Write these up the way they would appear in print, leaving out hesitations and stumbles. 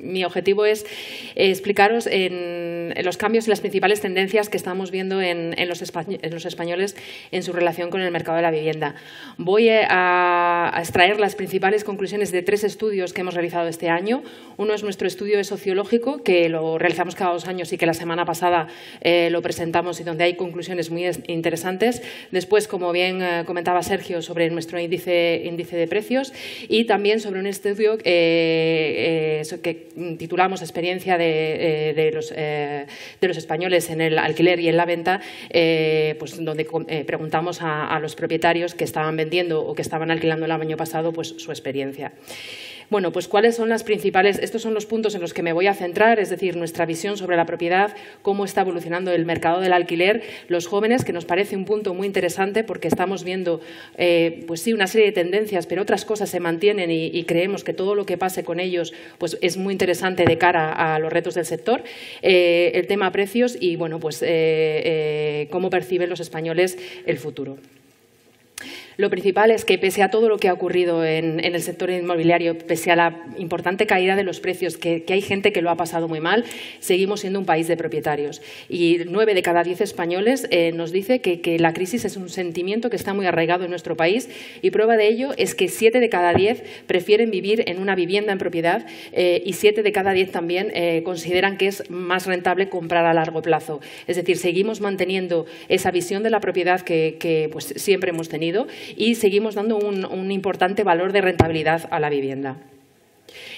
mi objetivo es explicaros en los cambios y las principales tendencias que estamos viendo en los españoles en su relación con el mercado de la vivienda. Voy a extraer las principales conclusiones de 3 estudios que hemos realizado este año. Uno es nuestro estudio sociológico, que lo realizamos cada 2 años y que la semana pasada lo presentamos y donde hay conclusiones muy interesantes. Después, como bien comentaba Sergio, sobre nuestro índice de precios y también sobre un estudio que titulamos Experiencia de los españoles en el alquiler y en la venta, pues donde preguntamos a los propietarios que estaban vendiendo o que estaban alquilando el año pasado pues, su experiencia. Bueno, pues ¿cuáles son las principales? Estos son los puntos en los que me voy a centrar, es decir, nuestra visión sobre la propiedad, cómo está evolucionando el mercado del alquiler, los jóvenes, que nos parece un punto muy interesante porque estamos viendo, pues sí, una serie de tendencias, pero otras cosas se mantienen y creemos que todo lo que pase con ellos pues es muy interesante de cara a los retos del sector. El tema precios y, bueno, pues cómo perciben los españoles el futuro. Lo principal es que, pese a todo lo que ha ocurrido en el sector inmobiliario, pese a la importante caída de los precios, que hay gente que lo ha pasado muy mal, seguimos siendo un país de propietarios. Y 9 de cada 10 españoles nos dice que la crisis es un sentimiento que está muy arraigado en nuestro país y prueba de ello es que 7 de cada 10 prefieren vivir en una vivienda en propiedad y 7 de cada 10 también consideran que es más rentable comprar a largo plazo. Es decir, seguimos manteniendo esa visión de la propiedad que pues, siempre hemos tenido y seguimos dando un importante valor de rentabilidad a la vivienda.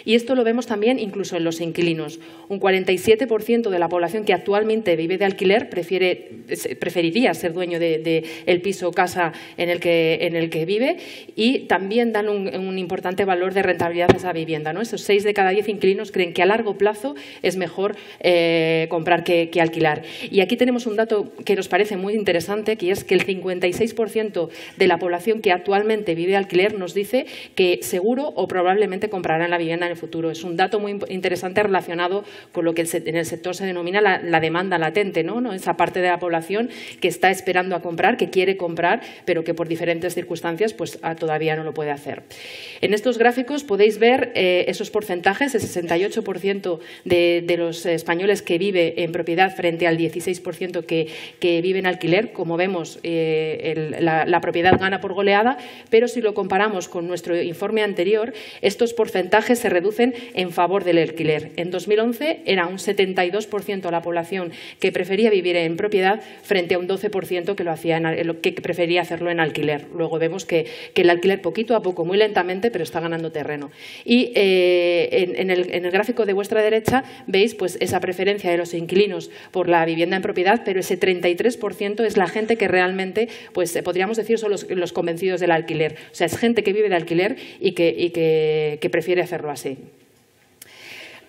Y esto lo vemos también incluso en los inquilinos. Un 47% de la población que actualmente vive de alquiler preferiría ser dueño del piso o casa en el que vive y también dan un importante valor de rentabilidad a esa vivienda, ¿no? Esos 6 de cada 10 inquilinos creen que a largo plazo es mejor comprar que alquilar. Y aquí tenemos un dato que nos parece muy interesante, que es que el 56% de la población que actualmente vive de alquiler nos dice que seguro o probablemente comprará la vivienda en el futuro. Es un dato muy interesante relacionado con lo que en el sector se denomina la demanda latente, ¿no? Esa parte de la población que está esperando a comprar, que quiere comprar, pero que por diferentes circunstancias pues, todavía no lo puede hacer. En estos gráficos podéis ver esos porcentajes, el 68% de los españoles que vive en propiedad frente al 16% que vive en alquiler. Como vemos, la propiedad gana por goleada, pero si lo comparamos con nuestro informe anterior, estos porcentajes se reducen en favor del alquiler. En 2011 era un 72% la población que prefería vivir en propiedad frente a un 12% que prefería hacerlo en alquiler. Luego vemos que el alquiler poquito a poco, muy lentamente, pero está ganando terreno. Y en el gráfico de vuestra derecha veis pues, esa preferencia de los inquilinos por la vivienda en propiedad, pero ese 33% es la gente que realmente, pues podríamos decir, son los convencidos del alquiler. O sea, es gente que vive de alquiler y que prefiere hacerlo así.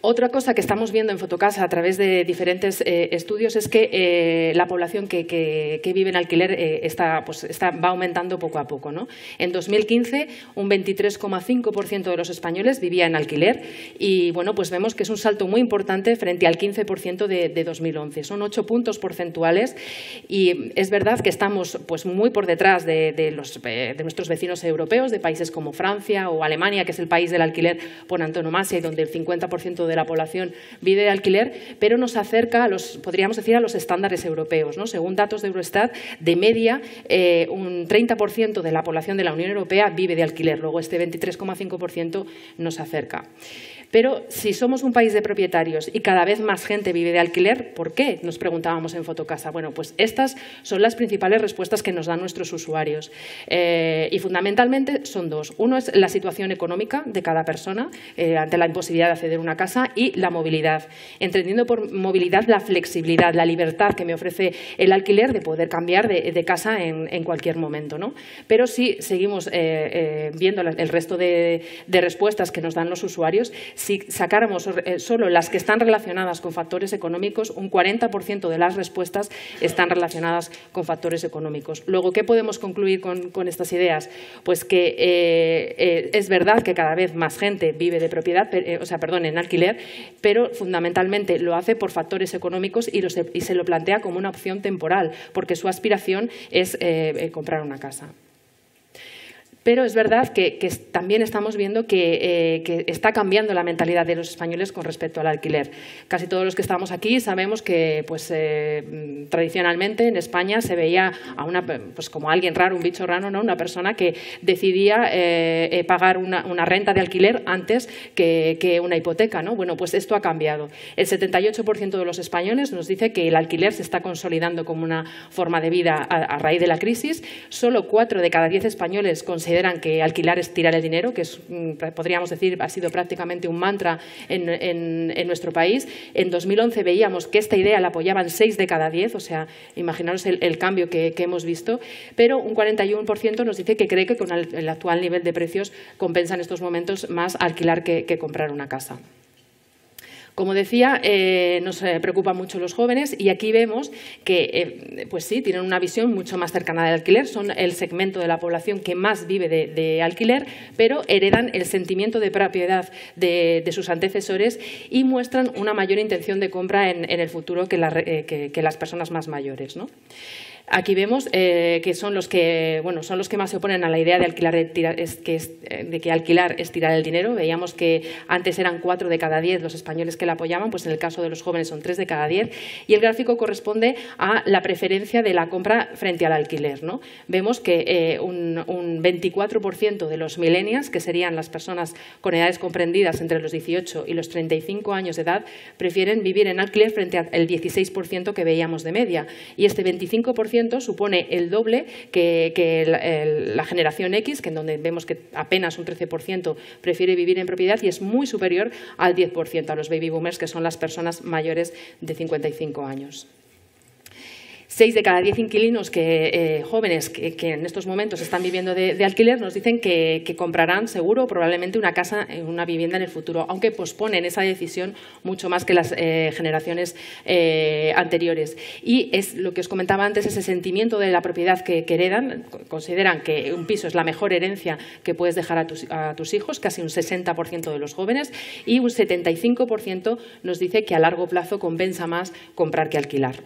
Otra cosa que estamos viendo en Fotocasa a través de diferentes estudios es que la población que vive en alquiler va aumentando poco a poco, ¿no? En 2015, un 23,5% de los españoles vivía en alquiler y bueno, pues vemos que es un salto muy importante frente al 15% de 2011. Son 8 puntos porcentuales y es verdad que estamos pues, muy por detrás de nuestros vecinos europeos, de países como Francia o Alemania, que es el país del alquiler por antonomasia y donde el 50% de la población vive de alquiler, pero nos acerca, podríamos decir, a los estándares europeos, ¿no? Según datos de Eurostat, de media, un 30% de la población de la Unión Europea vive de alquiler. Luego, este 23,5% nos acerca. Pero si somos un país de propietarios y cada vez más gente vive de alquiler, ¿por qué? Nos preguntábamos en Fotocasa. Bueno, pues estas son las principales respuestas que nos dan nuestros usuarios. Y fundamentalmente son 2. Uno es la situación económica de cada persona ante la imposibilidad de acceder a una casa y la movilidad. Entendiendo por movilidad la flexibilidad, la libertad que me ofrece el alquiler de poder cambiar de casa en cualquier momento, ¿no? Pero si seguimos viendo el resto de respuestas que nos dan los usuarios, si sacáramos solo las que están relacionadas con factores económicos, un 40% de las respuestas están relacionadas con factores económicos. Luego, ¿qué podemos concluir con estas ideas? Pues que es verdad que cada vez más gente vive de propiedad, en alquiler, pero fundamentalmente lo hace por factores económicos y se lo plantea como una opción temporal, porque su aspiración es comprar una casa. Pero es verdad que también estamos viendo que está cambiando la mentalidad de los españoles con respecto al alquiler. Casi todos los que estamos aquí sabemos que pues, tradicionalmente en España se veía a pues, como alguien raro, un bicho raro, ¿no? Una persona que decidía pagar una renta de alquiler antes que una hipoteca, ¿no? Bueno, pues esto ha cambiado. El 78% de los españoles nos dice que el alquiler se está consolidando como una forma de vida a raíz de la crisis. Solo 4 de cada 10 españoles consideran que alquilar es tirar el dinero, que es, podríamos decir, ha sido prácticamente un mantra en nuestro país. En 2011 veíamos que esta idea la apoyaban 6 de cada 10, o sea, imaginaros el cambio que hemos visto, pero un 41% nos dice que cree que con el actual nivel de precios compensa en estos momentos más alquilar que comprar una casa. Como decía, nos preocupan mucho los jóvenes y aquí vemos que, pues sí, tienen una visión mucho más cercana del alquiler, son el segmento de la población que más vive de alquiler, pero heredan el sentimiento de propiedad de sus antecesores y muestran una mayor intención de compra en el futuro que las personas más mayores, ¿no? Aquí vemos que son los que más se oponen a la idea de alquilar de que alquilar es tirar el dinero. Veíamos que antes eran 4 de cada 10 los españoles que la apoyaban, pues en el caso de los jóvenes son 3 de cada 10 y el gráfico corresponde a la preferencia de la compra frente al alquiler, ¿no? Vemos que un 24% de los millennials, que serían las personas con edades comprendidas entre los 18 y los 35 años de edad, prefieren vivir en alquiler frente al 16% que veíamos de media y este 25% supone el doble que la generación X, que en donde vemos que apenas un 13% prefiere vivir en propiedad y es muy superior al 10%, a los baby boomers, que son las personas mayores de 55 años. 6 de cada 10 inquilinos jóvenes que en estos momentos están viviendo de alquiler nos dicen que comprarán seguro probablemente una casa, una vivienda en el futuro, aunque posponen esa decisión mucho más que las generaciones anteriores. Y es lo que os comentaba antes, ese sentimiento de la propiedad que heredan, consideran que un piso es la mejor herencia que puedes dejar a tus hijos, casi un 60% de los jóvenes, y un 75% nos dice que a largo plazo compensa más comprar que alquilar.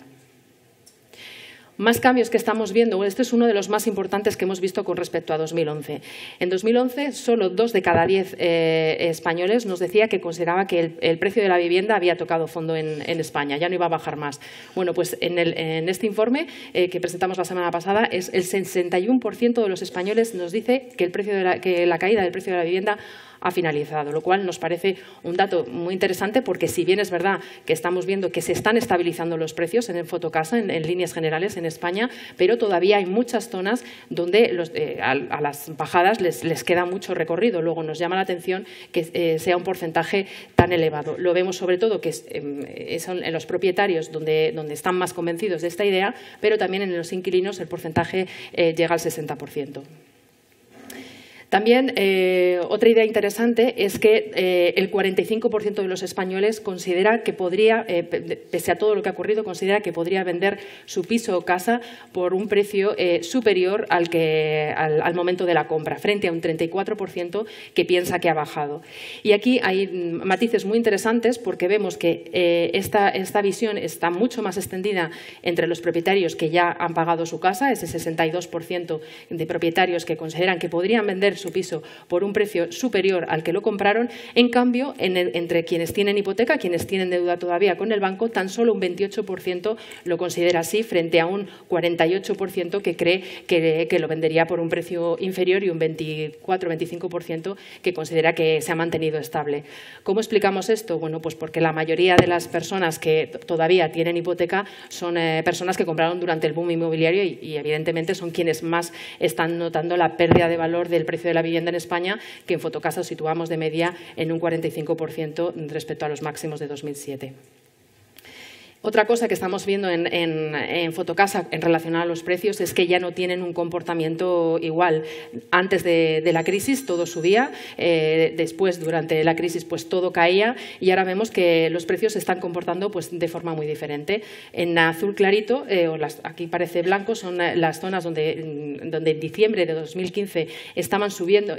Más cambios que estamos viendo, este es uno de los más importantes que hemos visto con respecto a 2011. En 2011, solo 2 de cada 10 españoles nos decía que consideraba que el precio de la vivienda había tocado fondo en España, ya no iba a bajar más. Bueno, pues en este informe que presentamos la semana pasada, el 61% de los españoles nos dice que la caída del precio de la vivienda ha finalizado, lo cual nos parece un dato muy interesante porque si bien es verdad que estamos viendo que se están estabilizando los precios en Fotocasa, en líneas generales en España, pero todavía hay muchas zonas donde a las bajadas les queda mucho recorrido. Luego nos llama la atención que sea un porcentaje tan elevado. Lo vemos sobre todo que son en los propietarios donde están más convencidos de esta idea, pero también en los inquilinos el porcentaje llega al 60%. También otra idea interesante es que el 45% de los españoles considera que podría, pese a todo lo que ha ocurrido, considera que podría vender su piso o casa por un precio superior al momento de la compra, frente a un 34% que piensa que ha bajado. Y aquí hay matices muy interesantes porque vemos que esta visión está mucho más extendida entre los propietarios que ya han pagado su casa, ese 62% de propietarios que consideran que podrían vender su piso por un precio superior al que lo compraron. En cambio, entre quienes tienen hipoteca, quienes tienen deuda todavía con el banco, tan solo un 28% lo considera así, frente a un 48% que cree que lo vendería por un precio inferior y un 24-25% que considera que se ha mantenido estable. ¿Cómo explicamos esto? Bueno, pues porque la mayoría de las personas que todavía tienen hipoteca son personas que compraron durante el boom inmobiliario y evidentemente son quienes más están notando la pérdida de valor del precio de la vivienda en España, que en Fotocasa situamos de media en un 45% respecto a los máximos de 2007. Otra cosa que estamos viendo en Fotocasa en relación a los precios es que ya no tienen un comportamiento igual. Antes de la crisis todo subía, después durante la crisis pues todo caía y ahora vemos que los precios se están comportando pues de forma muy diferente. En azul clarito, aquí parece blanco, son las zonas donde en diciembre de 2015 estaba subiendo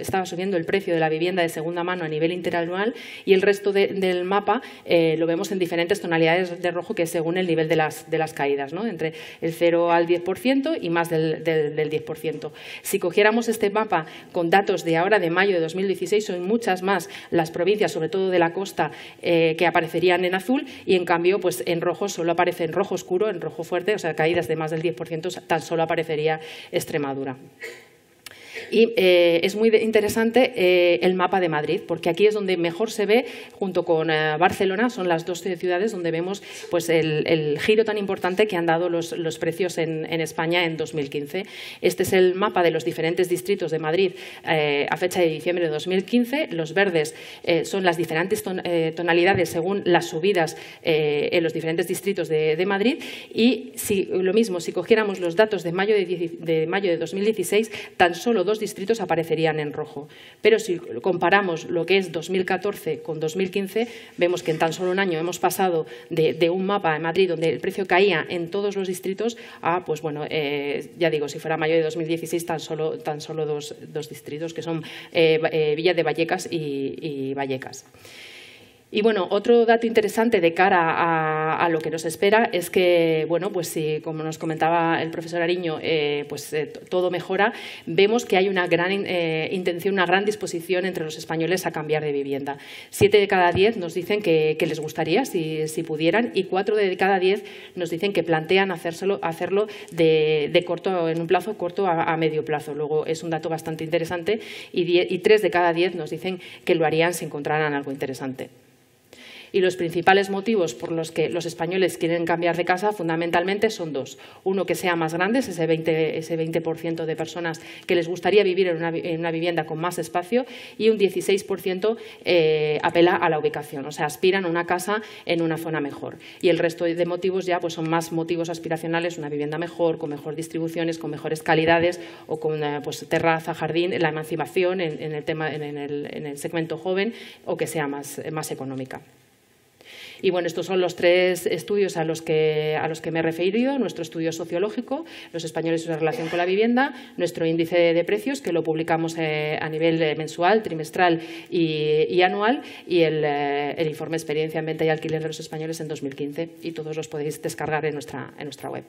el precio de la vivienda de segunda mano a nivel interanual y el resto del mapa lo vemos en diferentes tonalidades de rojo, que es según el nivel de las caídas, ¿no? Entre el 0 al 10% y más del 10%. Si cogiéramos este mapa con datos de ahora, de mayo de 2016, son muchas más las provincias, sobre todo de la costa, que aparecerían en azul, y en cambio pues en rojo solo aparece, en rojo oscuro, en rojo fuerte, o sea, caídas de más del 10%, tan solo aparecería Extremadura. Y es muy interesante el mapa de Madrid, porque aquí es donde mejor se ve, junto con Barcelona, son las dos ciudades donde vemos pues, el giro tan importante que han dado los precios en España en 2015. Este es el mapa de los diferentes distritos de Madrid a fecha de diciembre de 2015. Los verdes son las diferentes tonalidades según las subidas en los diferentes distritos de Madrid. Y lo mismo, si cogiéramos los datos de mayo de 2016, tan solo dos distritos aparecerían en rojo. Pero si comparamos lo que es 2014 con 2015, vemos que en tan solo un año hemos pasado de un mapa de Madrid donde el precio caía en todos los distritos a, pues bueno, ya digo, si fuera mayo de 2016, tan solo dos distritos, que son Villa de Vallecas y Vallecas. Y bueno, otro dato interesante de cara a lo que nos espera es que, bueno, pues si, como nos comentaba el profesor Ariño, todo mejora, vemos que hay una gran intención, una gran disposición entre los españoles a cambiar de vivienda. 7 de cada 10 nos dicen que les gustaría, si pudieran, y 4 de cada 10 nos dicen que plantean hacerlo de corto, en un plazo corto a medio plazo. Luego es un dato bastante interesante, y 3 de cada 10 nos dicen que lo harían si encontraran algo interesante. Y los principales motivos por los que los españoles quieren cambiar de casa fundamentalmente son dos. Uno, que sea más grande, ese 20% de personas que les gustaría vivir en una vivienda con más espacio, y un 16% apela a la ubicación, o sea, aspiran a una casa en una zona mejor. Y el resto de motivos ya pues, son más motivos aspiracionales, una vivienda mejor, con mejor distribuciones, con mejores calidades, o con pues, terraza, jardín, la emancipación en el segmento joven, o que sea más económica. Y bueno, estos son los 3 estudios a los que me he referido: nuestro estudio sociológico, los españoles y su relación con la vivienda, nuestro índice de precios, que lo publicamos a nivel mensual, trimestral y anual, y el informe Experiencia en Venta y Alquiler de los Españoles en 2015. Y todos los podéis descargar en nuestra web.